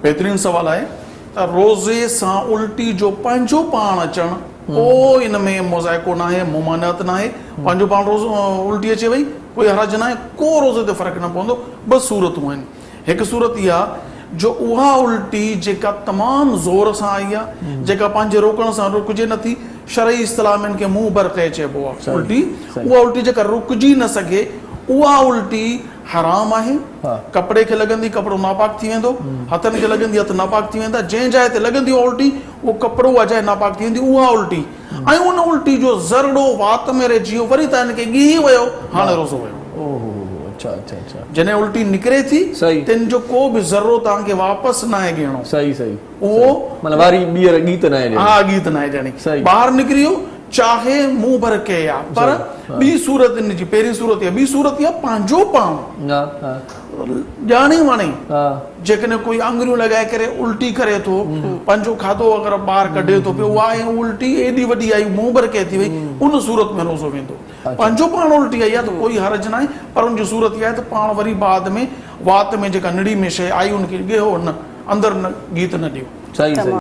बेहतरीन सवाल है। रोज़े सां उल्टी जो पंहिंजो पाण अचणु को इन में मोज़ाइको ना है, मुमानत ना है। पंहिंजो पाण रोज़ उल्टी अचे वई कोई हरज ना है, को रोज़े ते फ़र्क़ु न पवंदो। बस सूरतूं आहिनि। हिकु सूरत इहा जो उहा उल्टी जेका तमामु ज़ोर सां आई आहे, जेका पंहिंजे रोकण सां रुकिजे नथी, शरई इस्तिलाह में इनखे मुंहुं बरक़े चइबो आहे उल्टी। उहा उल्टी जेका रुकिजी न सघे उहा उल्टी हराम आहे। कपिड़े खे लॻंदी कपिड़ो नापाक थी वेंदो, हथनि खे लॻंदी हथ नापाक थी वेंदा, जंहिं जाइ ते लॻंदी उहा उल्टी उहो कपिड़ो उहा जाइ नापाक थी वेंदी उहा उल्टी। ऐं उन उल्टी जो ज़रड़ो वात में रहिजी वियो, वरी त हिनखे ॻी वियो, हाणे रोज़ो वियो। जॾहिं उल्टी निकिरे थी तिन जो को बि ज़रो तव्हांखे वापसि न आहे ॾियणो। सही सही उहो मतलब वारी ॿीहर गीत न आहे। हा, गीत न आहे ॾियणी। ॿाहिरि निकिरी वियो चाहे मुंहुं भर के या, पर ॿी सूरत इन जी पहिरीं सूरत या ॿी सूरत या पंहिंजो पाण ॼाणे वणे। जेकॾहिं कोई आङुरियूं लॻाए करे उल्टी करे थो, पंहिंजो खाधो अगरि ॿाहिरि कढे थो पियो, उहा ऐं उल्टी एॾी वॾी आई मुंहुं भर के थी वई, उन सूरत में रोज़ो वेंदो। पंहिंजो पाण उल्टी आई आहे त कोई हर्ज न आहे, पर उनजी सूरत इहा आहे त पाण वरी बाद में वात में जेका निड़ी में शइ आई उनखे ॻेहो न, अंदरि न गीत न ॾियो।